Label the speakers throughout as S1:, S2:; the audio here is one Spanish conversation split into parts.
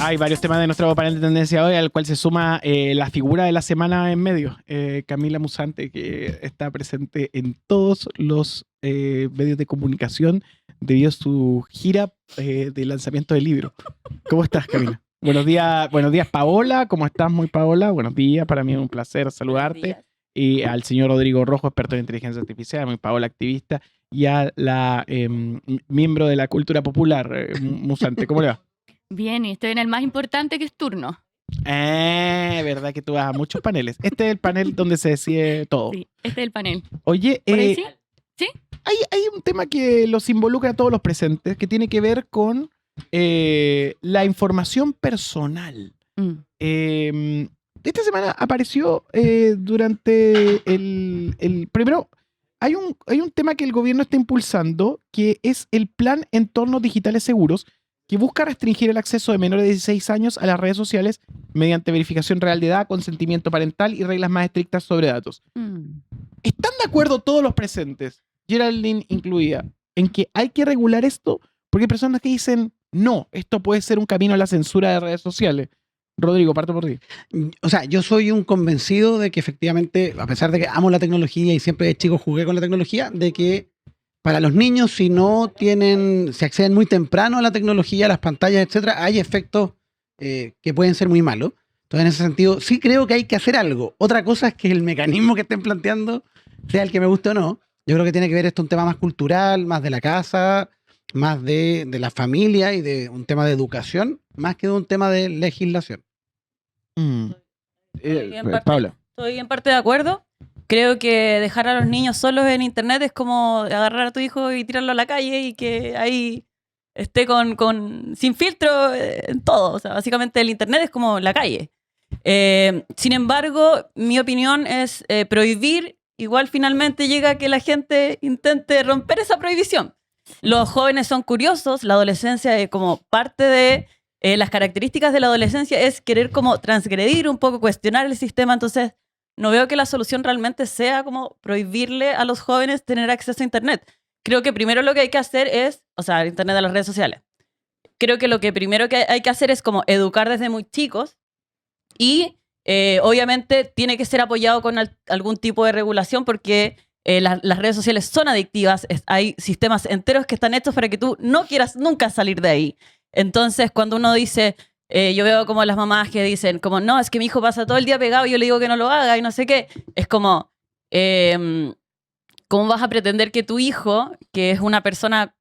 S1: hay varios temas de nuestro panel de tendencia hoy, al cual se suma la figura de la semana en medio, Camila Musante, que está presente en todos los medios de comunicación debido a su gira de lanzamiento del libro. ¿Cómo estás, Camila? Buenos días, Paola. ¿Cómo estás, muy Paola? Buenos días, para mí es un placer saludarte. Y al señor Rodrigo Rojo, experto en inteligencia artificial, muy Paola, activista, y a la miembro de la cultura popular, Musante. ¿Cómo le va?
S2: Bien, y estoy en el más importante, que es turno.
S1: Verdad que tú vas a muchos paneles. Este es el panel donde se decide todo.
S2: Sí, este es el panel.
S1: Oye,
S2: ¿Por ahí sí? ¿Sí?
S1: Hay un tema que los involucra a todos los presentes, que tiene que ver con la información personal. Esta semana apareció durante primero, hay un tema que el gobierno está impulsando, que es el Plan Entornos Digitales Seguros, que busca restringir el acceso de menores de 16 años a las redes sociales mediante verificación real de edad, consentimiento parental y reglas más estrictas sobre datos. ¿Están de acuerdo todos los presentes, Geraldine incluida, en que hay que regular esto? Porque hay personas que dicen, no, esto puede ser un camino a la censura de redes sociales. Rodrigo, parto por ti.
S3: O sea, yo soy un convencido de que efectivamente, a pesar de que amo la tecnología y siempre de chico jugué con la tecnología, de que para los niños, si acceden muy temprano a la tecnología, a las pantallas, etcétera, hay efectos que pueden ser muy malos. Entonces, en ese sentido, sí creo que hay que hacer algo. Otra cosa es que el mecanismo que estén planteando sea el que me guste o no. Yo creo que tiene que ver esto un tema más cultural, más de la casa, más de la familia y de un tema de educación, más que de un tema de legislación.
S1: Paula.
S4: Estoy en parte de acuerdo. Creo que dejar a los niños solos en internet es como agarrar a tu hijo y tirarlo a la calle y que ahí esté sin filtro en todo. O sea, básicamente el internet es como la calle. Sin embargo, mi opinión es prohibir. Igual finalmente llega a que la gente intente romper esa prohibición. Los jóvenes son curiosos, la adolescencia como parte de las características de la adolescencia es querer como transgredir un poco, cuestionar el sistema. Entonces no veo que la solución realmente sea como prohibirle a los jóvenes tener acceso a internet. Creo que primero lo que hay que hacer es, o sea, el internet de las redes sociales. Creo que lo que primero que hay que hacer es como educar desde muy chicos y obviamente tiene que ser apoyado con algún tipo de regulación porque las redes sociales son adictivas. Hay sistemas enteros que están hechos para que tú no quieras nunca salir de ahí. Entonces, cuando uno dice... yo veo como las mamás que dicen como, no, es que mi hijo pasa todo el día pegado y yo le digo que no lo haga y no sé qué. Es como, ¿cómo vas a pretender que tu hijo, que es una persona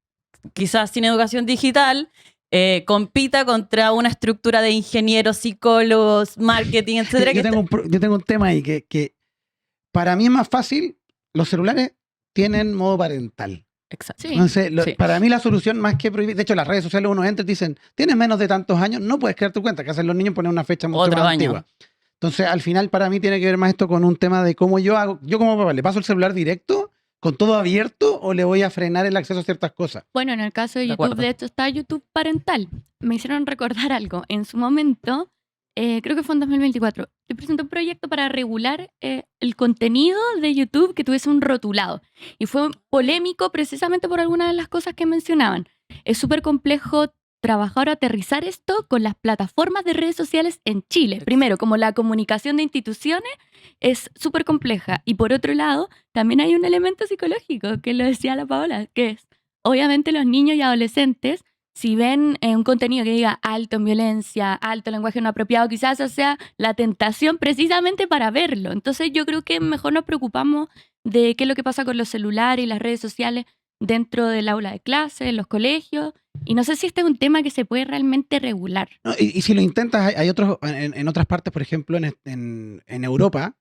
S4: quizás sin educación digital, compita contra una estructura de ingenieros, psicólogos, marketing, etcétera?
S3: Yo tengo un tema ahí que para mí es más fácil. Los celulares tienen modo parental.
S4: Exacto.
S2: Sí.
S3: Entonces,
S4: Sí.
S3: para mí la solución más que prohibir, de hecho las redes sociales uno entra y te dicen, tienes menos de tantos años, no puedes crear tu cuenta, que hacen los niños poner una fecha mucho
S4: Otro
S3: más
S4: año.
S3: antigua. Entonces, al final para mí tiene que ver más esto con un tema de cómo yo hago, yo como papá, ¿le paso el celular directo, con todo abierto, o le voy a frenar el acceso a ciertas cosas?
S2: Bueno, en el caso de
S4: De
S2: YouTube,
S4: acuerdo.
S2: de hecho, está YouTube parental. Me hicieron recordar algo. En su momento, creo que fue en 2024, se presentó un proyecto para regular el contenido de YouTube que tuviese un rotulado. Y fue polémico precisamente por algunas de las cosas que mencionaban. Es súper complejo trabajar o aterrizar esto con las plataformas de redes sociales en Chile. Primero, como la comunicación de instituciones es súper compleja. Y por otro lado, también hay un elemento psicológico, que lo decía la Paola, que es, obviamente los niños y adolescentes, si ven un contenido que diga alto en violencia, alto en lenguaje no apropiado, quizás esa sea la tentación precisamente para verlo. Entonces yo creo que mejor nos preocupamos de qué es lo que pasa con los celulares y las redes sociales dentro del aula de clase, en los colegios. Y no sé si este es un tema que se puede realmente regular.
S3: No, y si lo intentas, hay otros, en otras partes, por ejemplo, en Europa,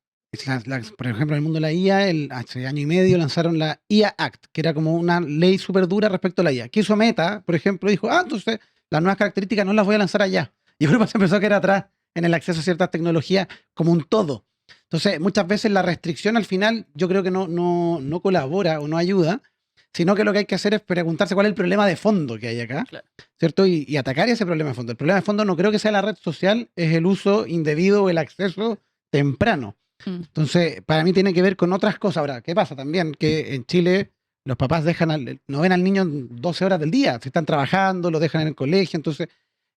S3: por ejemplo, en el mundo de la IA, hace año y medio lanzaron la IA Act, que era como una ley súper dura respecto a la IA. Que hizo Meta, por ejemplo, dijo, entonces las nuevas características no las voy a lanzar allá. Y Europa se empezó a quedar atrás en el acceso a ciertas tecnologías como un todo. Entonces, muchas veces la restricción al final yo creo que no colabora o no ayuda, sino que lo que hay que hacer es preguntarse cuál es el problema de fondo que hay acá,
S4: Claro.
S3: ¿cierto? Y atacar ese problema de fondo. El problema de fondo no creo que sea la red social, es el uso indebido o el acceso temprano. Entonces, para mí tiene que ver con otras cosas. Ahora, ¿qué pasa también? Que en Chile los papás no ven al niño 12 horas del día, si están trabajando, lo dejan en el colegio, entonces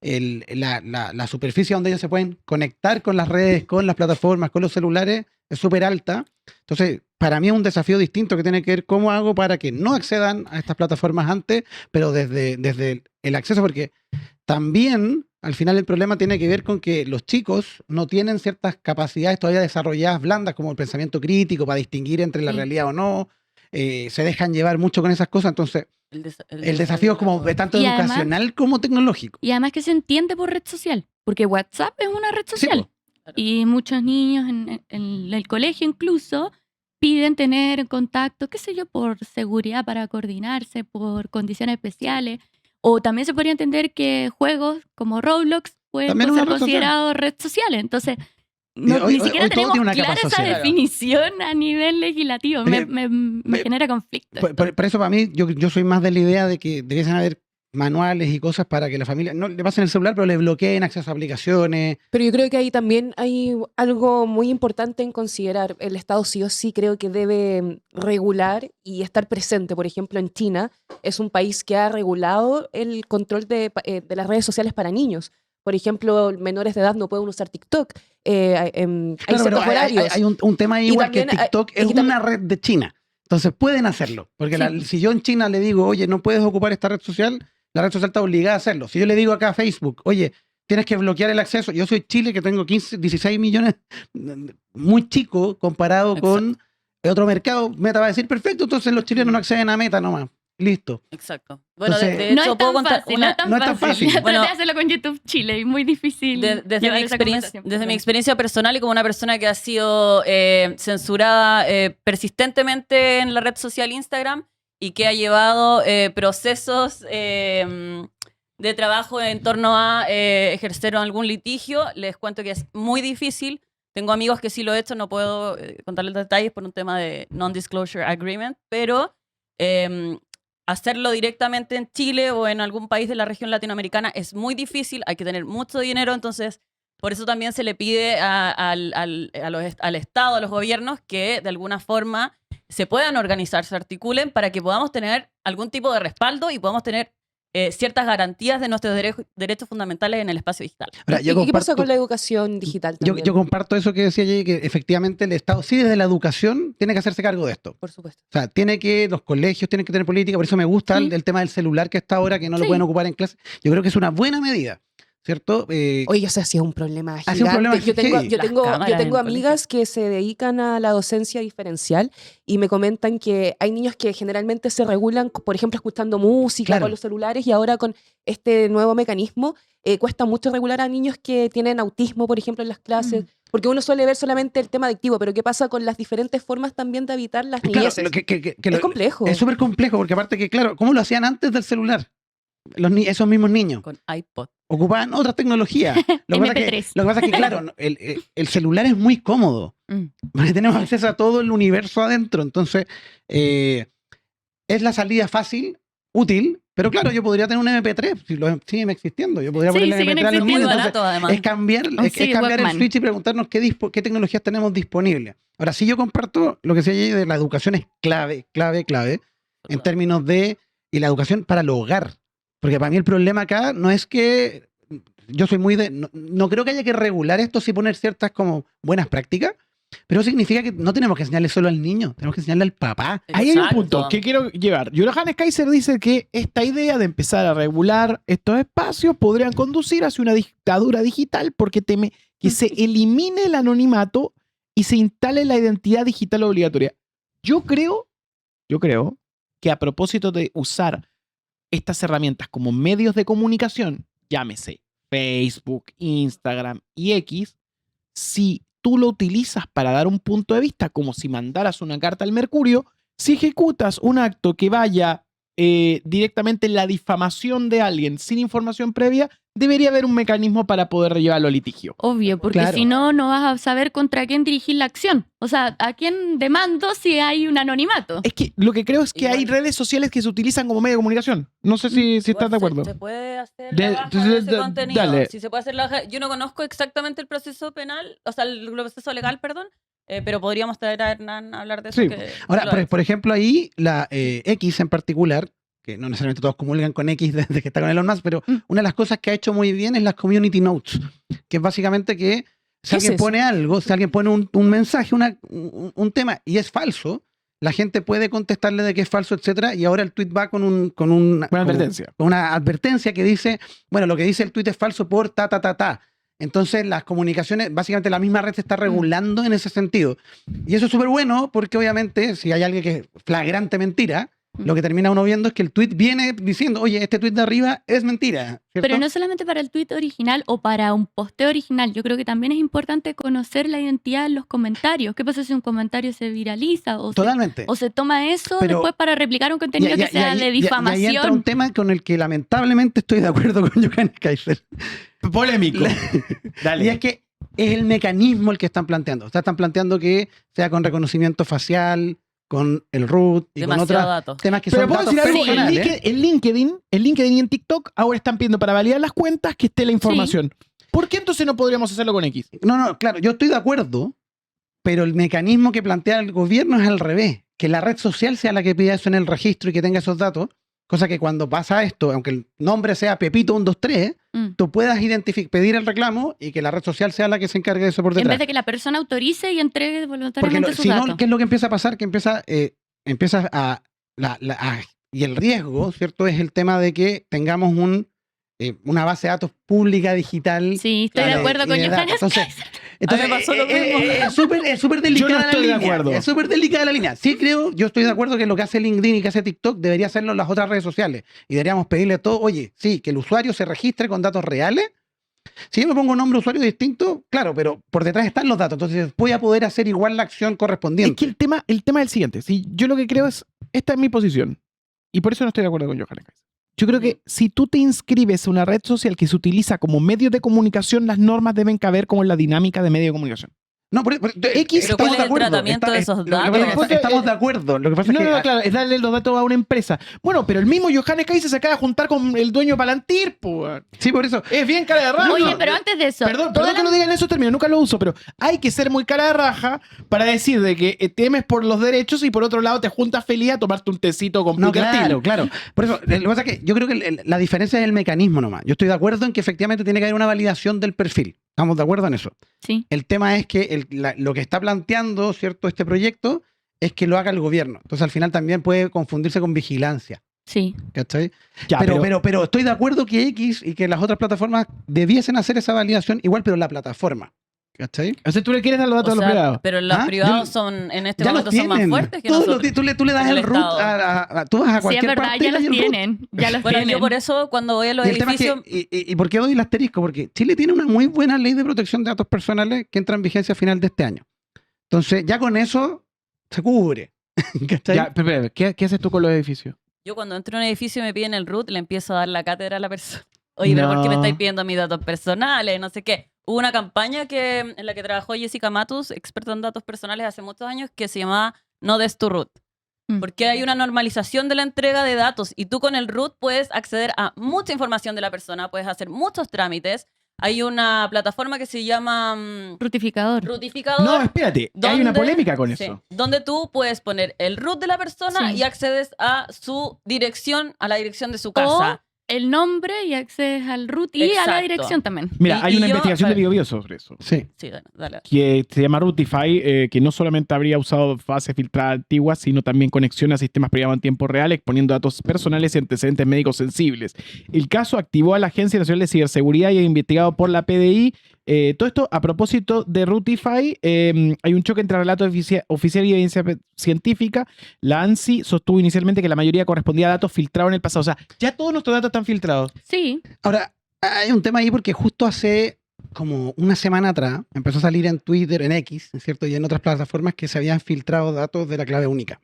S3: la superficie donde ellos se pueden conectar con las redes, con las plataformas, con los celulares, es súper alta. Entonces, para mí es un desafío distinto que tiene que ver cómo hago para que no accedan a estas plataformas antes, pero desde el acceso, porque también al final el problema tiene que ver con que los chicos no tienen ciertas capacidades todavía desarrolladas blandas, como el pensamiento crítico, para distinguir entre la
S4: Sí.
S3: realidad o no. Se dejan llevar mucho con esas cosas, entonces el desafío es como tanto
S2: Y además-
S3: educacional como tecnológico.
S2: Y además que se entiende por red social, porque WhatsApp es una red social.
S3: po.
S2: Y muchos niños en el colegio incluso piden tener contacto, qué sé yo, por seguridad para coordinarse, por condiciones especiales. O también se podría entender que juegos como Roblox pueden
S3: También es
S2: ser
S3: una red social.
S2: considerados red sociales. Entonces,
S3: Hoy-
S2: ni siquiera
S3: hoy todo
S2: tenemos
S3: tiene una
S2: clara
S3: capa
S2: esa
S3: social.
S2: definición a nivel legislativo.
S3: Oye,
S2: Me genera conflicto.
S3: Por eso para mí, yo soy más de la idea de que debiesen haber manuales y cosas para que la familia no le pasen el celular, pero le bloqueen acceso a aplicaciones.
S5: Pero yo creo que ahí también hay algo muy importante en considerar. El Estado sí o sí creo que debe regular y estar presente. Por ejemplo, en China es un país que ha regulado el control de las redes sociales para niños. Por ejemplo, menores de edad no pueden usar TikTok. Hay
S3: Claro, pero
S5: ciertos horarios.
S3: hay un tema ahí
S5: Y
S3: igual que
S5: también hay-
S3: TikTok es
S5: y también-
S3: una red de China. Entonces pueden hacerlo. Porque
S2: Sí.
S3: si yo en China le digo, oye, no puedes ocupar esta red social, la red social está obligada a hacerlo. Si yo le digo acá a Facebook, oye, tienes que bloquear el acceso. Yo soy Chile, que tengo 16 millones, muy chico comparado con otro mercado. Meta va a decir, perfecto, entonces los chilenos no acceden a Meta nomás. Listo.
S4: Exacto. Bueno,
S3: Entonces,
S4: de
S2: No
S4: hecho,
S2: es
S4: puedo
S2: tan
S4: contar
S2: fácil,
S4: una,
S2: no es tan
S3: no es tan
S2: fácil.
S3: fácil.
S2: Traté
S4: Bueno,
S2: de hacerlo con YouTube Chile y muy difícil.
S4: desde
S2: llevar
S4: mi
S2: esa
S4: experiencia,
S2: conversación.
S4: desde mi experiencia personal y como una persona que ha sido censurada persistentemente en la red social Instagram y que ha llevado procesos de trabajo en torno a ejercer algún litigio, les cuento que es muy difícil. Tengo amigos que sí lo he hecho, no puedo contarles detalles por un tema de non-disclosure agreement, pero hacerlo directamente en Chile o en algún país de la región latinoamericana es muy difícil, hay que tener mucho dinero, entonces por eso también se le pide al Estado, a los gobiernos, que de alguna forma se puedan organizar, se articulen para que podamos tener algún tipo de respaldo y podamos tener ciertas garantías de nuestros derechos fundamentales en el espacio digital.
S3: Ahora,
S5: ¿Y qué pasa con la educación digital también?
S3: yo comparto eso que decía Jay, que efectivamente el Estado, sí, desde la educación, tiene que hacerse cargo de esto.
S5: Por supuesto.
S3: O sea, los colegios tienen que tener política, por eso me gusta
S2: Sí.
S3: el tema del celular que está ahora, que no lo
S2: Sí.
S3: pueden ocupar en clase. Yo creo que es una buena medida, ¿cierto?
S5: Oye, eso ha sido un problema
S3: Ha sido un
S5: gigante.
S3: problema
S5: Yo tengo,
S3: heavy.
S5: yo
S4: Las
S5: tengo,
S4: cámaras
S5: yo
S4: en
S5: tengo
S4: el
S5: amigas que se dedican a la docencia diferencial y me comentan que hay niños que generalmente se regulan, por ejemplo, escuchando música
S3: Claro.
S5: con los celulares, y ahora con este nuevo mecanismo cuesta mucho regular a niños que tienen autismo, por ejemplo, en las clases, porque uno suele ver solamente el tema adictivo, pero ¿qué pasa con las diferentes formas también de habitar las
S3: Claro,
S5: niñeces? Es complejo.
S3: Es súper complejo, porque aparte que, claro, ¿cómo lo hacían antes del celular? Esos mismos niños
S4: Con iPod.
S3: ocupaban otras tecnologías. Lo que
S2: MP3.
S3: pasa es que, claro, el celular es muy cómodo. Porque tenemos acceso a todo el universo adentro. Entonces, es la salida fácil, útil, pero claro, yo podría tener un MP3, si lo siguen existiendo. Yo podría
S2: Sí,
S3: ponerle
S2: siguen
S3: MP3 a los
S2: existiendo.
S3: niños.
S4: Muy
S3: Entonces,
S4: barato, además.
S3: es cambiar, es
S2: CD
S3: cambiar el
S2: Walkman.
S3: switch y preguntarnos qué tecnologías tenemos disponibles. Ahora, sí, yo comparto lo que decía Jay de la educación es clave en términos de, y la educación para el hogar. Porque para mí el problema acá no es que, yo soy muy de, no creo que haya que regular esto sí poner ciertas como buenas prácticas, pero significa que no tenemos que enseñarle solo al niño, tenemos que enseñarle al papá.
S1: Ahí hay un
S4: Exacto.
S1: punto que quiero llevar. Johannes Kaiser dice que esta idea de empezar a regular estos espacios podrían conducir hacia una dictadura digital porque teme que se elimine el anonimato y se instale la identidad digital obligatoria. Yo creo que a propósito de usar estas herramientas como medios de comunicación, llámese Facebook, Instagram y X, si tú lo utilizas para dar un punto de vista, como si mandaras una carta al Mercurio, si ejecutas un acto que vaya directamente en la difamación de alguien sin información previa, debería haber un mecanismo para poder llevarlo a litigio.
S2: Obvio, porque
S3: Claro.
S2: si no, no vas a saber contra quién dirigir la acción. O sea, ¿a quién demando si hay un anonimato?
S1: Es que lo que creo es que
S4: Igual.
S1: hay redes sociales que se utilizan como medio de comunicación. No sé si estás de acuerdo.
S4: Se puede hacer
S1: De-
S4: la baja de ese
S1: de-
S4: contenido.
S1: dale.
S4: Si se puede hacer la baja. Yo no conozco exactamente el proceso penal, o sea, el proceso legal, perdón, pero podríamos traer a Hernán a hablar de eso.
S1: Sí.
S4: que
S3: Ahora,
S4: lo hace.
S3: por ejemplo, ahí la X en particular, que no necesariamente todos comulgan con X desde que está con Elon Musk, pero una de las cosas que ha hecho muy bien es las community notes, que es básicamente que si
S5: ¿Qué
S3: alguien
S5: es eso?
S3: pone algo, si alguien pone un mensaje, un tema y es falso, la gente puede contestarle de que es falso, etcétera, y ahora el tweet va con una
S1: advertencia.
S3: con una advertencia que dice, bueno, lo que dice el tweet es falso por ta, ta, ta, ta. Entonces las comunicaciones, básicamente la misma red se está regulando en ese sentido. Y eso es súper bueno porque obviamente si hay alguien que es flagrante mentira, lo que termina uno viendo es que el tweet viene diciendo, oye, este tweet de arriba es mentira, ¿cierto?
S2: Pero no solamente para el tweet original o para un posteo original, yo creo que también es importante conocer la identidad en los comentarios. ¿Qué pasa si un comentario se viraliza
S3: Totalmente.
S2: o se toma eso
S3: Pero-
S2: después para replicar un contenido que sea de
S3: Y ahí entra un
S2: difamación?
S3: tema con el que lamentablemente estoy de acuerdo con Johannes Kaiser.
S1: Polémico. Dale.
S3: Y es que es el mecanismo el que están planteando. O sea, están planteando que sea con reconocimiento facial, con el root y con
S4: Demasiado
S3: otros
S4: dato.
S3: temas que
S1: Pero
S3: son
S1: puedo
S3: datos
S1: decir algo,
S3: personales.
S1: en LinkedIn y en TikTok ahora están pidiendo para validar las cuentas que esté la información. ¿Por qué entonces no podríamos hacerlo con X?
S3: No, claro, yo estoy de acuerdo, pero el mecanismo que plantea el gobierno es al revés. Que la red social sea la que pida eso en el registro y que tenga esos datos. Cosa que cuando pasa esto, aunque el nombre sea Pepito123, tú puedas pedir el reclamo y que la red social sea la que se encargue de eso por
S2: En
S3: detrás.
S2: vez de que la persona autorice y entregue
S3: Porque
S2: voluntariamente sus
S3: si
S2: datos.
S3: no, ¿qué es lo que empieza a pasar? Que empieza y el riesgo, ¿cierto? Es el tema de que tengamos una base de datos pública digital.
S2: Sí, estoy de
S3: Claro,
S2: acuerdo con
S3: y de
S2: Johannes
S3: datos. Entonces,
S4: me pasó lo mismo.
S3: es súper delicada
S1: Yo no estoy de
S3: la línea.
S1: acuerdo.
S3: Es súper delicada la línea. Sí creo, yo estoy de acuerdo que lo que hace LinkedIn y que hace TikTok debería hacerlo las otras redes sociales. Y deberíamos pedirle a todo, oye, sí, que el usuario se registre con datos reales. Si yo me pongo un nombre de usuario distinto, claro, pero por detrás están los datos. Entonces voy a poder hacer igual la acción correspondiente.
S1: Es que el tema es el siguiente. Si yo lo que creo es, esta es mi posición. Y por eso no estoy de acuerdo con Johannes Kaiser. Yo creo que si tú te inscribes en una red social que se utiliza como medio de comunicación, las normas deben caber como en la dinámica de medio de comunicación.
S3: No,
S1: X,
S4: pero ¿cuál es el tratamiento de esos
S3: Lo que pasa es que
S1: datos?
S3: estamos de acuerdo. Lo que pasa
S1: No,
S3: es que
S1: claro, es darle los datos a una empresa. Bueno, pero el mismo Johannes Kaiser se acaba de juntar con el dueño de Palantir, pues.
S3: sí, por eso.
S1: Es bien cara de raja.
S2: Oye, pero antes de eso,
S1: Perdón
S2: todas
S1: que lo diga en esos términos, nunca lo uso, pero hay que ser muy cara de raja para decir de que temes por los derechos y por otro lado te juntas feliz a tomarte un tecito con
S3: No,
S1: Peter
S3: claro,
S1: Thiel.
S3: claro. Por eso, lo que pasa es que yo creo que la diferencia es el mecanismo nomás. Yo estoy de acuerdo en que efectivamente tiene que haber una validación del perfil. Estamos de acuerdo en eso.
S2: Sí.
S3: El tema es que lo que está planteando, ¿cierto?, este proyecto es que lo haga el gobierno. Entonces, al final también puede confundirse con vigilancia.
S2: Sí.
S3: ¿Cachai?
S1: Ya,
S3: pero estoy de acuerdo que X y que las otras plataformas debiesen hacer esa validación igual, pero la plataforma. ¿Cachai?
S1: o sea, tú le quieres dar los datos
S4: O
S1: a los
S4: sea,
S1: privados.
S4: pero los
S3: ¿Ah?
S4: privados
S3: Yo-
S4: son en este
S3: Ya los
S4: momento son más
S3: tienen.
S4: fuertes que
S3: Todos
S4: nosotros.
S3: tú le das
S4: en
S3: el
S4: el
S3: root
S4: Estado.
S3: tú vas a
S2: Sí, es
S3: cualquier
S2: verdad,
S3: parte
S2: ya
S3: y le das
S2: los
S3: el root.
S2: tienen. Ya los
S4: Bueno,
S2: tienen.
S4: yo por eso cuando voy a los
S3: Y el tema es que,
S4: edificios
S3: y por qué doy el asterisco? Porque Chile tiene una muy buena ley de protección de datos personales que entra en vigencia a final de este año. Entonces, ya con eso se cubre. ¿Cachai?
S1: Ya, pero, ¿qué haces tú con los edificios?
S4: Yo cuando entro a un edificio y me piden el root, le empiezo a dar la cátedra a la persona. Oye, pero ¿por qué me
S1: No.
S4: estáis pidiendo mis datos personales? No sé qué. Hubo una campaña en la que trabajó Jessica Matus, experta en datos personales hace muchos años, que se llamaba No des tu root.
S2: Mm.
S4: Porque hay una normalización de la entrega de datos y tú con el root puedes acceder a mucha información de la persona, puedes hacer muchos trámites. Hay una plataforma que se llama
S2: Rutificador.
S4: Rutificador.
S1: No, espérate. Hay una
S4: ¿Dónde?
S1: polémica con
S4: Sí,
S1: eso.
S4: donde tú puedes poner el root de la persona
S2: Sí.
S4: y accedes a su dirección, a la dirección de su casa.
S2: El nombre y accedes al root y a la
S4: Exacto.
S2: dirección también.
S1: Mira,
S4: Y-
S1: hay
S4: y
S1: una
S4: yo-
S1: investigación de
S4: vale.
S1: BioBio sobre eso.
S3: Sí.
S4: Sí, dale.
S1: Que se llama Rutify, que no solamente habría usado fases filtradas antiguas, sino también conexión a sistemas privados en tiempo real, exponiendo datos personales y antecedentes médicos sensibles. El caso activó a la Agencia Nacional de Ciberseguridad y es investigado por la PDI. Todo esto a propósito de Rutify, hay un choque entre relato oficial y evidencia científica. La ANSI sostuvo inicialmente que la mayoría correspondía a datos filtrados en el pasado. O sea, ya todos nuestros datos están filtrados.
S2: Sí.
S3: Ahora, hay un tema ahí porque justo hace como una semana atrás empezó a salir en Twitter, en X, ¿cierto? Y en otras plataformas que se habían filtrado datos de la clave única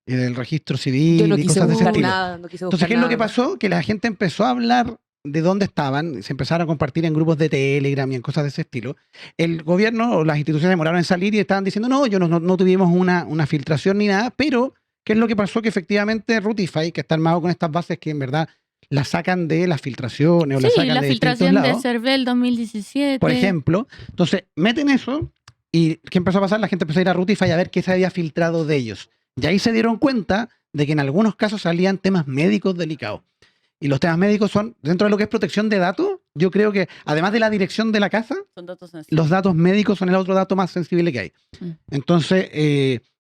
S3: y del registro civil
S5: Yo no
S3: y
S5: quise
S3: cosas de ese
S5: buscar
S3: estilo.
S5: nada, no quise
S3: Entonces,
S5: buscar
S3: ¿qué es lo que
S5: nada.
S3: pasó? Que la gente empezó a hablar de dónde estaban, se empezaron a compartir en grupos de Telegram y en cosas de ese estilo. El gobierno o las instituciones demoraron en salir y estaban diciendo, no, no tuvimos una filtración ni nada, pero ¿qué es lo que pasó? Que efectivamente Rutify, que está armado con estas bases que en verdad las sacan de las filtraciones o las
S2: Sí,
S3: sacan
S2: la
S3: de distintos
S2: filtración de
S3: lados,
S2: Cervel 2017.
S3: por ejemplo. Entonces, meten eso y ¿qué empezó a pasar? La gente empezó a ir a Rutify a ver qué se había filtrado de ellos. Y ahí se dieron cuenta de que en algunos casos salían temas médicos delicados. Y los temas médicos son, dentro de lo que es protección de datos, yo creo que además de la dirección de la casa,
S4: Son datos sensibles.
S3: los datos médicos son el otro dato más sensible que hay. Entonces,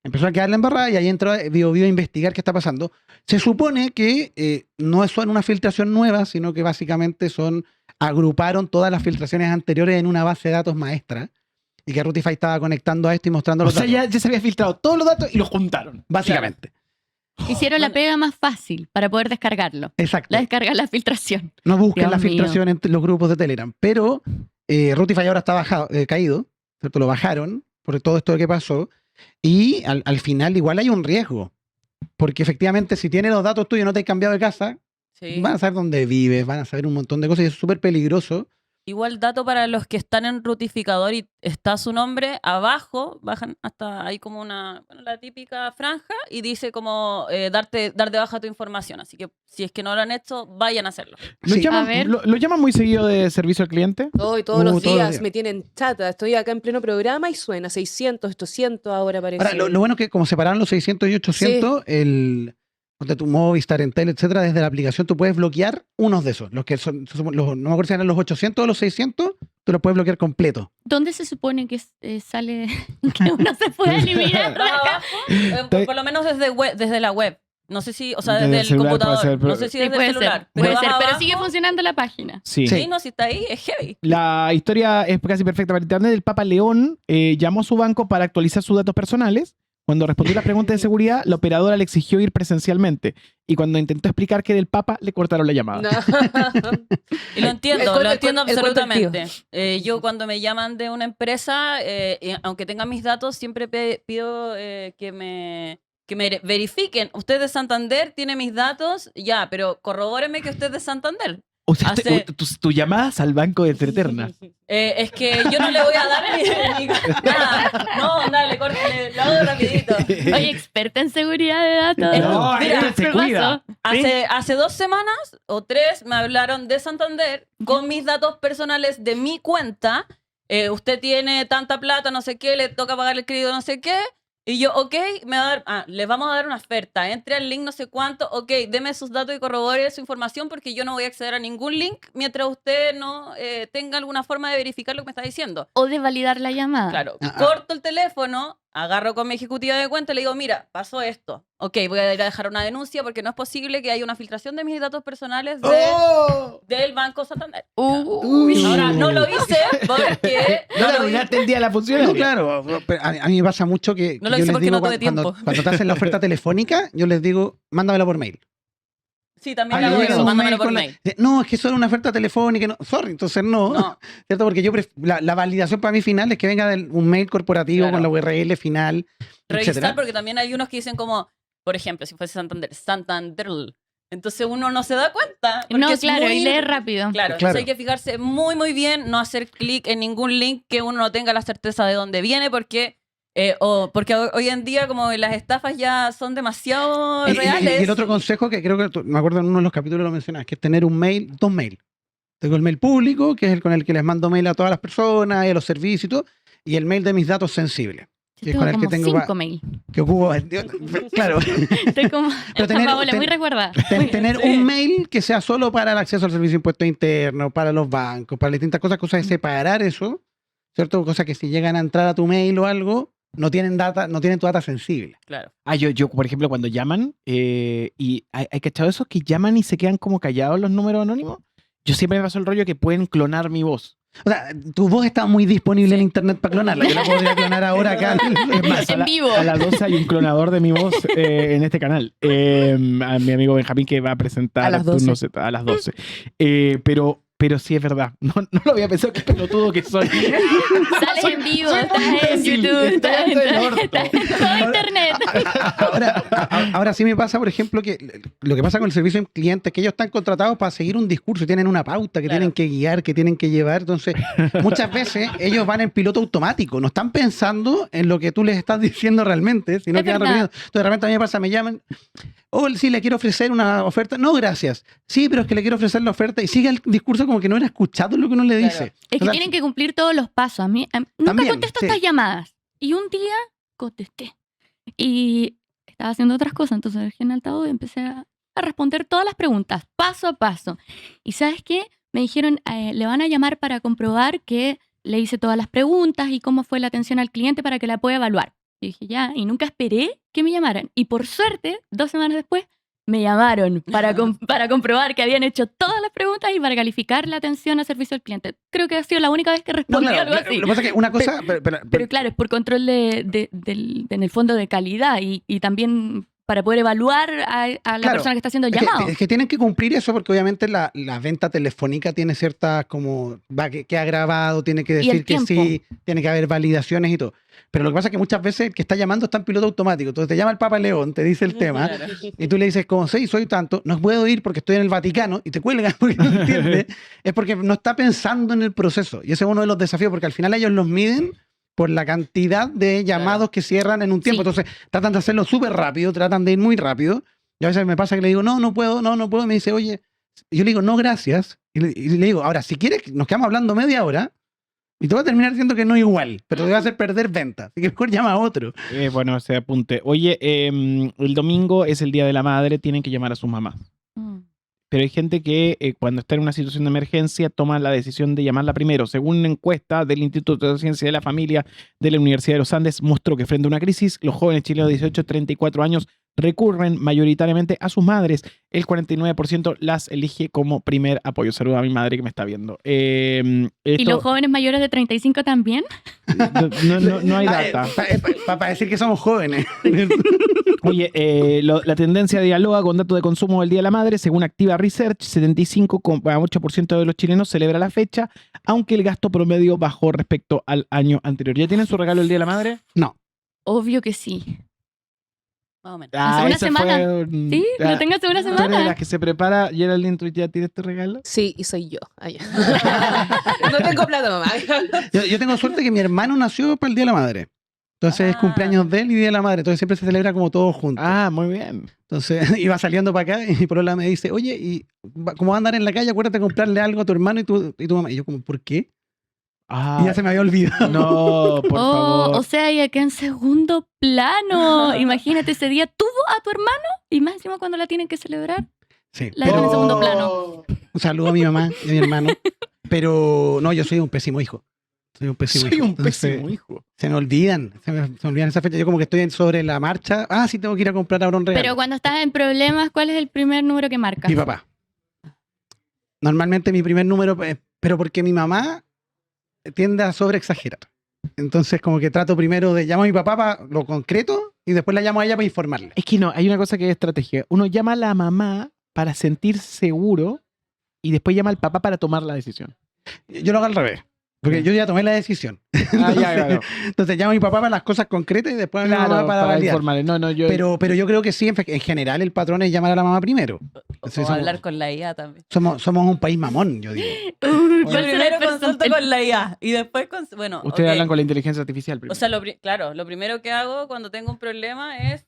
S3: empezó a quedar la embarrada y ahí entró BioBio a investigar qué está pasando. Se supone que no son una filtración nueva, sino que básicamente agruparon todas las filtraciones anteriores en una base de datos maestra y que Rutify estaba conectando a esto y mostrando
S1: O
S3: los
S1: sea,
S3: datos.
S1: ya se había filtrado todos los datos y los juntaron.
S3: Básicamente.
S2: Hicieron la pega más fácil para poder descargarlo.
S3: Exacto.
S2: La descarga de la filtración.
S3: No busquen
S2: Dios
S3: la
S2: mío.
S3: filtración entre los grupos de Telegram. Pero Rutify ahora está caído, ¿cierto? Lo bajaron por todo esto que pasó. Y al final igual hay un riesgo. Porque efectivamente si tienen los datos tuyos y no te has cambiado de casa,
S4: Sí.
S3: van a saber dónde vives, van a saber un montón de cosas y es súper peligroso.
S4: Igual dato para los que están en Rutificador y está su nombre, abajo bajan hasta ahí como la típica franja y dice como dar de baja tu información. Así que si es que no lo han hecho, vayan a hacerlo.
S1: ¿Lo,
S3: Sí.
S1: llaman,
S2: A ver.
S1: lo llaman muy seguido de servicio al cliente?
S5: Hoy todos los
S3: todos los
S5: días
S3: días.
S5: me tienen chata. Estoy acá en pleno programa y suena 600, 800 ahora parece.
S3: Ahora, lo bueno es que como separaron los 600 y 800, ponte tu Movistar, Entel, etcétera, desde la aplicación tú puedes bloquear unos de esos. Los que son, no me acuerdo si eran los 800 o los 600, tú los puedes bloquear completo.
S2: ¿Dónde se supone que sale que uno se puede eliminar?
S4: Estaba abajo, por lo menos desde la web. No sé si, o sea,
S1: Desde
S4: desde
S1: el
S4: el
S1: celular
S4: computador.
S1: puede ser, pero-
S4: No sé si
S2: Sí,
S4: desde el
S2: puede
S4: celular.
S2: ser, puede ser, pero
S4: abajo-
S2: sigue funcionando la página.
S1: Sí.
S4: Sí, no, si está ahí, es heavy.
S1: La historia es casi perfecta para internet. El Papa León llamó a su banco para actualizar sus datos personales. Cuando respondió las preguntas de seguridad, la operadora le exigió ir presencialmente. Y cuando intentó explicar que era el Papa, le cortaron la llamada.
S5: No.
S4: Y lo entiendo,
S5: El
S4: lo entiendo
S5: cuento
S4: absolutamente. Yo cuando me llaman de una empresa, aunque tengan mis datos, siempre pido que me verifiquen. Usted de Santander tiene mis datos, ya, pero corrobóreme que usted es de Santander.
S1: O sea,
S4: Hace-
S1: tu llamadas al banco de eterna.
S4: Es que yo no le voy a dar nada. No, dale, córtale, lo hago rapidito.
S2: Oye, experta en seguridad de datos.
S1: No,
S4: Mira,
S1: este se
S2: ¿qué
S1: cuida.
S2: pasó?
S4: Hace 2 semanas o 3 me hablaron de Santander con mis datos personales de mi cuenta. Usted tiene tanta plata, no sé qué, le toca pagar el crédito, no sé qué. Y yo, ok, les vamos a dar una oferta. Entre al link no sé cuánto, ok, deme sus datos y corrobore su información porque yo no voy a acceder a ningún link mientras usted no tenga alguna forma de verificar lo que me está diciendo.
S2: O de validar la llamada.
S4: Claro,
S3: Ah, ah.
S4: corto el teléfono, agarro con mi ejecutiva de cuenta y le digo, mira, pasó esto. Ok, voy a ir a dejar una denuncia porque no es posible que haya una filtración de mis datos personales del Banco Santander.
S2: Uy.
S4: Ahora, no lo hice porque...
S1: No
S4: no lo
S1: terminaste el día de la
S3: No,
S1: función.
S3: claro, pero a mí me pasa mucho que
S4: No lo
S3: yo
S4: hice
S3: les
S4: porque
S3: digo
S4: no tuve tiempo.
S3: cuando te hacen la oferta telefónica, yo les digo, mándamela por mail.
S4: Sí, también
S3: Ah,
S4: lo hago
S3: llega
S4: eso,
S3: un
S4: mándamelo
S3: mail
S4: por
S3: con la-
S4: mail.
S3: No, es que eso es una oferta telefónica. No, sorry, entonces no.
S4: No,
S3: ¿Cierto? Porque la validación para mí final es que venga un mail corporativo
S4: Claro.
S3: con la URL final,
S4: revisar
S3: etcétera.
S4: porque también hay unos que dicen como, por ejemplo, si fuese Santander. Entonces uno no se da cuenta. porque
S2: No,
S4: es
S2: claro,
S4: muy-
S2: y lee rápido.
S4: Claro,
S3: Claro.
S4: entonces hay que fijarse muy, muy bien, no hacer clic en ningún link que uno no tenga la certeza de dónde viene, porque hoy en día como las estafas ya son demasiado reales.
S3: Y el otro consejo que creo que me acuerdo en uno de los capítulos lo mencionas, que es tener un mail, 2 mails. Tengo el mail público, que es el con el que les mando mail a todas las personas y a los servicios y todo, y el mail de mis datos sensibles,
S2: Yo
S3: que es
S2: tengo
S3: con el que
S2: como
S3: tengo
S2: 5 mails.
S3: que ocupo. Claro,
S2: Estoy como
S3: Pero tener-
S2: Paola, muy resguardada.
S3: tener
S4: Sí.
S3: un mail que sea solo para el acceso al servicio de impuestos internos, para los bancos, para distintas cosas de separar eso, ¿cierto? Cosas que si llegan a entrar a tu mail o algo, no tienen tu data sensible.
S4: Claro.
S1: Yo, por ejemplo, cuando llaman, y hay cachado esos que llaman y se quedan como callados los números anónimos, yo siempre me paso el rollo que pueden clonar mi voz.
S3: O sea, tu voz está muy disponible en internet para clonarla. Yo la podría clonar ahora acá.
S1: Es más,
S2: En vivo.
S1: a las 12 hay un clonador de mi voz en este canal. A mi amigo Benjamín que va a presentar
S5: A las 12.
S1: Turno Z a las 12. Pero sí es verdad. No lo había pensado, qué pelotudo que soy.
S2: Sales en vivo,
S1: soy
S2: estás
S1: muy
S2: en
S1: imbécil,
S2: YouTube, estás
S1: estoy
S2: en
S1: hasta el orto.
S2: estás en todo internet.
S3: Ahora sí me pasa, por ejemplo, que lo que pasa con el servicio de clientes es que ellos están contratados para seguir un discurso, tienen una pauta que
S4: Claro.
S3: tienen que guiar, que tienen que llevar. Entonces, muchas veces ellos van en piloto automático, no están pensando en lo que tú les estás diciendo realmente, sino
S2: Es
S3: que van
S2: verdad.
S3: repitiendo. Entonces, de repente a mí me pasa, me llaman, sí, le quiero ofrecer una oferta. No, gracias. Sí, pero es que le quiero ofrecer la oferta y sigue el discurso como que no era escuchado lo que uno le
S4: Claro.
S3: dice.
S2: Es que
S3: O sea,
S2: tienen que cumplir todos los pasos. Nunca
S3: También,
S2: contesto
S3: sí.
S2: estas llamadas. Y un día contesté. Y estaba haciendo otras cosas, entonces dejé en altavoz y empecé a responder todas las preguntas, paso a paso. ¿Y sabes qué? Me dijeron, le van a llamar para comprobar que le hice todas las preguntas y cómo fue la atención al cliente para que la pueda evaluar. Y dije, ya, y nunca esperé que me llamaran. Y por suerte, 2 semanas después, me llamaron para comprobar que habían hecho todas las preguntas y para calificar la atención al servicio al cliente. Creo que ha sido la única vez que
S3: No,
S2: respondí
S3: claro,
S2: algo así.
S3: lo que pasa es que una cosa...
S2: Pero claro, es por control en el fondo de calidad y también para poder evaluar a la
S3: Claro,
S2: persona que está haciendo el
S3: Es que,
S2: llamado.
S3: es que tienen que cumplir eso porque obviamente la venta telefónica tiene ciertas como que ha grabado, tiene que
S2: Y el
S3: decir que
S2: tiempo.
S3: sí, tiene que haber validaciones y todo. Pero lo que pasa es que muchas veces el que está llamando está en piloto automático. Entonces te llama el Papa León, te dice el tema
S4: Claro.
S3: y tú le dices como sí, soy tanto, no puedo ir porque estoy en el Vaticano y te cuelgan porque no entiende. Es porque no está pensando en el proceso. Y ese es uno de los desafíos porque al final ellos los miden por la cantidad de llamados que cierran en un tiempo.
S2: Sí.
S3: Entonces tratan de hacerlo súper rápido, tratan de ir muy rápido. Y a veces me pasa que le digo, no puedo. Y me dice, oye, y yo le digo, no, gracias. Y le digo, ahora, si quieres, nos quedamos hablando media hora y te voy a terminar diciendo que no igual, pero te va a hacer perder ventas. Así que mejor llama a otro.
S1: Bueno, se apunte. Oye, el domingo es el Día de la Madre, tienen que llamar a sus mamás.
S2: Mm.
S1: Pero hay gente que cuando está en una situación de emergencia toma la decisión de llamarla primero. Según una encuesta del Instituto de Ciencia de la Familia de la Universidad de los Andes, mostró que frente a una crisis, los jóvenes chilenos de 18 a 34 años recurren mayoritariamente a sus madres. El 49% las elige como primer apoyo. Saludo a mi madre que me está viendo.
S2: ¿Y los jóvenes mayores de 35 también?
S1: no hay data.
S3: Para decir que somos jóvenes.
S1: Oye, la tendencia dialoga con datos de consumo del Día de la Madre. Según Activa Research, 75,8% de los chilenos celebra la fecha, aunque el gasto promedio bajó respecto al año anterior. ¿Ya tienen su regalo el Día de la Madre?
S3: No.
S2: Obvio que sí.
S4: Más o menos.
S2: Hace una
S1: ese
S2: semana.
S1: fue
S2: Sí, lo tengo hace una
S1: ¿Tú eres de
S2: semana.
S1: las que se prepara, Geraldine, tú ya tienes tu regalo?
S5: Sí, y soy yo. Ah, ya. No tengo plata, mamá.
S3: Yo tengo suerte que mi hermano nació para el Día de la Madre. Entonces es
S4: Ah.
S3: cumpleaños de él y Día de la Madre. Entonces siempre se celebra como todos juntos.
S1: Ah, muy bien.
S3: Entonces iba saliendo para acá y mi polola me dice, oye, y como va a andar en la calle, acuérdate de comprarle algo a tu hermano y tu mamá. Y yo como, ¿por qué?
S1: Ah,
S3: Y ya se me había olvidado.
S1: no, por favor.
S2: O sea, ya queda en segundo plano. Imagínate, ese día tuvo a tu hermano y más encima cuando la tienen que celebrar.
S3: Sí.
S2: La dejan en
S3: Pero-
S2: segundo plano.
S3: Un saludo a mi mamá y a mi hermano. Pero no, yo soy un pésimo hijo. Soy un pésimo
S1: Soy
S3: hijo.
S1: un
S3: Entonces,
S1: pésimo hijo.
S3: Se me olvidan. Se me olvidan esa fecha. Yo como que estoy sobre la marcha. Ah, sí, tengo que ir a comprar ahora un regalo.
S2: Pero cuando estás en problemas, ¿cuál es el primer número que marcas?
S3: Mi papá. Normalmente mi primer número, pero porque mi mamá tiende a sobreexagerar. Entonces como que trato primero de llamar a mi papá para lo concreto y después la llamo a ella para informarle.
S1: Es que no, hay una cosa que es estrategia. Uno llama a la mamá para sentirse seguro y después llama al papá para tomar la decisión.
S3: Yo lo hago al revés. Porque yo ya tomé la decisión.
S1: Ah, ya, claro.
S3: Entonces llamo a mi papá para las cosas concretas y después a mi mamá
S1: Claro,
S3: para validar.
S1: informarle. No, yo...
S3: Pero yo creo que sí, en general el patrón es llamar a la mamá primero.
S4: O
S3: Sí, somos-
S4: hablar con la IA también.
S3: Somos un país mamón, yo digo.
S2: Uy,
S4: Yo
S2: ¿cuál será
S4: primero
S2: el
S4: consulto
S2: el-
S4: con la IA y después bueno,
S1: Ustedes
S4: ok.
S1: hablan con la inteligencia artificial primero.
S4: O sea, claro, lo primero que hago cuando tengo un problema es,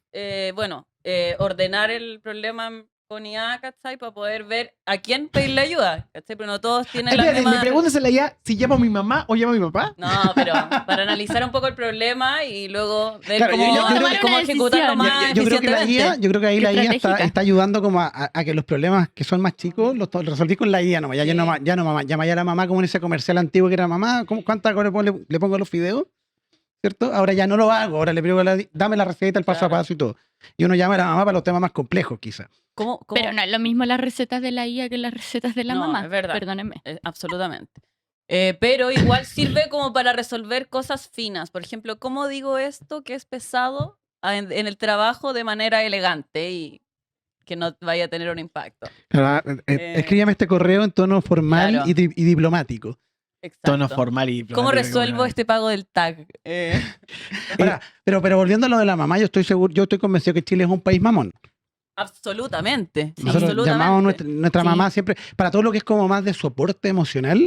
S4: ordenar el problema con IA, ¿cachai? Para poder ver a quién pedirle ayuda, ¿cachai? Pero no todos tienen la
S1: Espérate,
S4: misma...
S1: ¿me preguntas la ya si llamo a mi mamá o llamo a mi papá?
S4: No, pero para analizar un poco el problema y luego ver
S3: Claro,
S4: cómo,
S3: yo creo
S2: que-
S4: cómo ejecutarlo
S2: decisión.
S4: más
S3: Yo creo que la
S4: eficientemente.
S3: IA, yo creo que ahí la IA
S2: Estratégica.
S3: está ayudando como a que los problemas que son más chicos los resolví con la IA nomás. Ya,
S4: Sí.
S3: mamá, llama ya a la mamá como en ese comercial antiguo que era mamá, ¿cuántas le pongo a los fideos? ¿Cierto? Ahora ya no lo hago, ahora le pido dame la receta, el paso a
S4: Claro.
S3: paso y todo. Y uno llama a la mamá para los temas más complejos, quizás.
S4: ¿Cómo?
S2: Pero no es lo mismo las recetas de la IA que las recetas de la
S4: No,
S2: mamá.
S4: es verdad.
S2: Perdónenme.
S4: Absolutamente. Pero igual sirve como para resolver cosas finas. Por ejemplo, ¿cómo digo esto que es pesado en el trabajo de manera elegante y que no vaya a tener un impacto?
S3: Escríbame este correo en tono formal
S4: Claro.
S3: y diplomático.
S4: Exacto.
S1: Tono formal y...
S4: ¿Cómo resuelvo este pago del tag?
S3: Ahora, pero volviendo a lo de la mamá, yo estoy convencido que Chile es un país mamón.
S4: Absolutamente.
S3: Nosotros
S4: absolutamente.
S3: llamamos a nuestra
S2: Sí.
S3: mamá siempre, para todo lo que es como más de soporte emocional,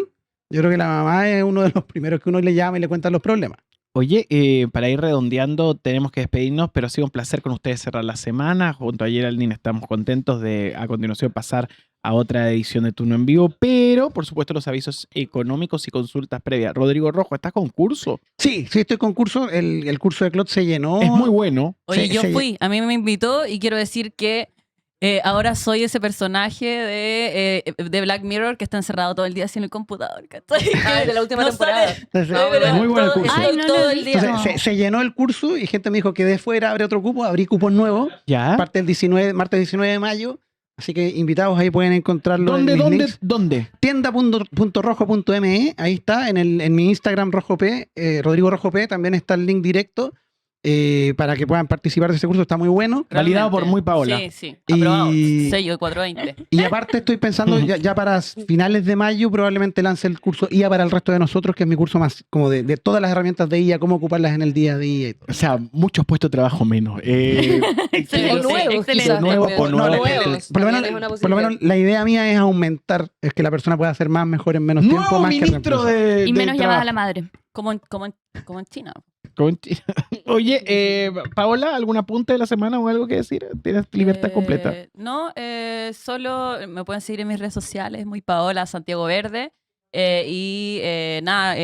S3: yo creo que la mamá es uno de los primeros que uno le llama y le cuenta los problemas.
S1: Oye, para ir redondeando, tenemos que despedirnos, pero ha sido un placer con ustedes cerrar la semana. Junto a Geraldine estamos contentos de a continuación pasar a otra edición de Turno en Vivo, pero por supuesto los avisos económicos y consultas previas. Rodrigo Rojo, ¿estás con curso?
S3: Sí, estoy con curso. El curso de Clot se llenó.
S1: Es muy bueno.
S4: Oye,
S3: Sí,
S4: yo
S3: sí.
S4: fui, a mí me invitó y quiero decir que ahora soy ese personaje de Black Mirror que está encerrado todo el día así en el computador. ¿Cachai?
S5: Ah, de la última
S4: No
S5: temporada.
S4: sale.
S3: Entonces,
S4: No, pero
S1: Muy bueno el
S4: todo-
S1: curso.
S2: Ay, no lo
S4: todo
S2: he
S4: el día.
S2: visto.
S3: entonces, se llenó el curso y gente me dijo que de fuera abre otro cupo, abrí cupos nuevos.
S1: ¿Ya?
S3: Parte el 19, martes 19 de mayo. Así que invitados ahí pueden encontrarlo en mis links.
S1: ¿Dónde?
S3: Tienda.rojo.me, ahí está, en mi Instagram RojoP, Rodrigo Rojo P, también está el link directo para que puedan participar de ese curso, está muy bueno.
S1: Validado por
S4: Realmente.
S1: Muy Paola.
S4: Sí, sí. Aprobado.
S3: Y-
S4: Sello de 420.
S3: Y aparte estoy pensando, ya para finales de mayo probablemente lance el curso IA para el resto de nosotros, que es mi curso más como de todas las herramientas de IA, cómo ocuparlas en el día a día y todo.
S1: O sea, muchos puestos de trabajo menos.
S2: Excelente,
S5: O nuevos,
S2: excelente.
S5: quizás,
S1: Nuevos
S5: también.
S1: o nuevos.
S3: Por lo
S5: también es una
S3: menos, por lo menos
S5: posibilidad.
S3: la idea mía es aumentar, es que la persona pueda hacer más, mejor en menos tiempo,
S1: Nuevo
S3: más que
S1: ministro
S3: reemplazar.
S2: Y menos llamada
S1: trabajo.
S2: a la madre.
S4: Como en China.
S1: Oye, Paola, ¿algún apunte de la semana o algo que decir? Tienes libertad completa.
S4: No, solo me pueden seguir en mis redes sociales, muy Paola Santiago Verde. Nada,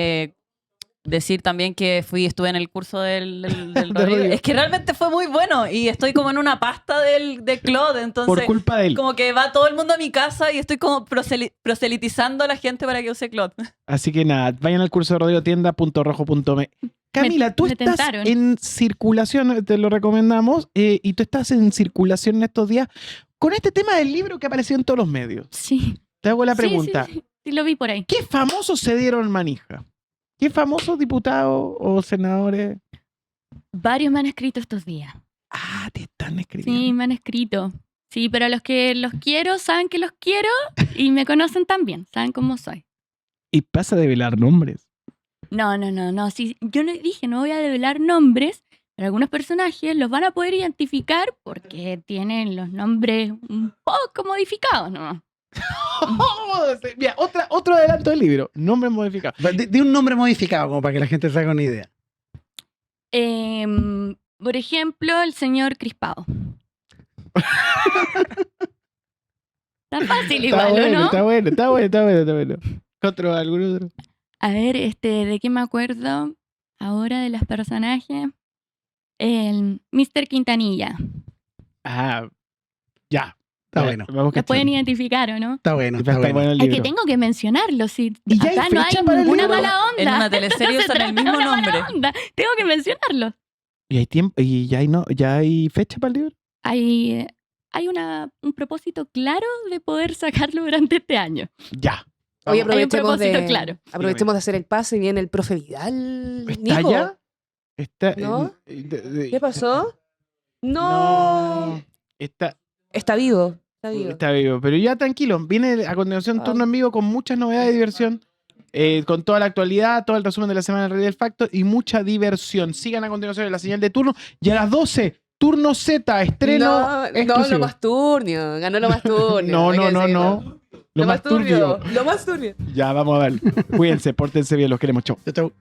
S4: decir también que estuve en el curso del Rodrigo.
S1: Rodrigo.
S4: Es que realmente fue muy bueno y estoy como en una pasta de Claude,
S1: Por
S4: entonces
S1: culpa de él.
S4: como que va todo el mundo a mi casa y estoy como proselitizando a la gente para que use Claude.
S1: Así que nada, vayan al curso de Rodrigo, tienda.rojo.me. Camila, tú
S2: me
S1: estás
S2: tentaron.
S1: en circulación, te lo recomendamos, y tú estás en circulación en estos días con este tema del libro que apareció en todos los medios.
S2: Sí.
S1: Te hago la
S2: Sí,
S1: pregunta.
S2: Sí, sí, lo vi por ahí.
S1: ¿Qué famosos se dieron manija? ¿Qué famosos diputados o senadores?
S2: Varios me han escrito estos días.
S1: Ah, te están escribiendo.
S2: Sí, me han escrito. Sí, pero a los que los quiero saben que los quiero y me conocen también, saben cómo soy.
S1: Y pasa de velar nombres.
S2: No. Sí, yo no dije, no voy a develar nombres, pero algunos personajes los van a poder identificar porque tienen los nombres un poco modificados, ¿no?
S1: Mira, otro adelanto del libro. Nombres modificados.
S3: De un nombre modificado, como para que la gente se haga una idea.
S2: Por ejemplo, el señor Crispado. Está fácil igual, ¿o no?
S1: Está bueno. ¿Algún otro?
S2: A ver, ¿de qué me acuerdo ahora de los personajes? El Mr. Quintanilla.
S1: Ah, ya.
S3: Está bueno.
S1: Vamos
S2: Los pueden
S1: cachando.
S2: identificar, ¿o no?
S3: Está bueno,
S1: Está
S3: está bueno.
S1: bueno el
S2: Es
S1: libro.
S2: que tengo que mencionarlo, si
S1: ¿Y ya hay
S2: acá no hay
S1: fecha para el
S2: ninguna
S1: libro?
S2: mala onda.
S4: En una teleserie
S2: No se
S4: usan el
S2: trata
S4: mismo
S2: de una mala
S4: nombre.
S2: onda. Tengo que mencionarlo.
S1: ¿Y hay tiempo? ¿Y ya hay fecha para el libro?
S2: Hay un propósito claro de poder sacarlo durante este año.
S1: Ya.
S5: Hoy
S1: Vamos.
S5: aprovechemos
S2: propósito claro.
S5: aprovechemos de hacer el pase y viene el profe Vidal.
S1: ¿Está
S5: Nico.
S1: allá? Está,
S5: ¿No?
S1: ¿Qué
S5: ¿Qué pasó? No.
S1: Está
S5: Está vivo. Está vivo.
S1: Está vivo, pero ya tranquilo. Viene a continuación
S5: Ah.
S1: Turno en Vivo con muchas novedades de diversión, con toda la actualidad, todo el resumen de la semana de Realidad del Facto y mucha diversión. Sigan a continuación en la señal de Turno y a las 12, Turno Z, estreno
S5: No,
S1: exclusivo.
S5: lo más turnio. Ganó lo más turnio.
S1: No,
S5: hay que
S1: no,
S5: decirlo.
S1: no. Lo más turbio.
S5: Lo más turbio.
S1: Ya, vamos a ver. Cuídense, pórtense bien, los queremos. Chau.
S3: Chau, chau.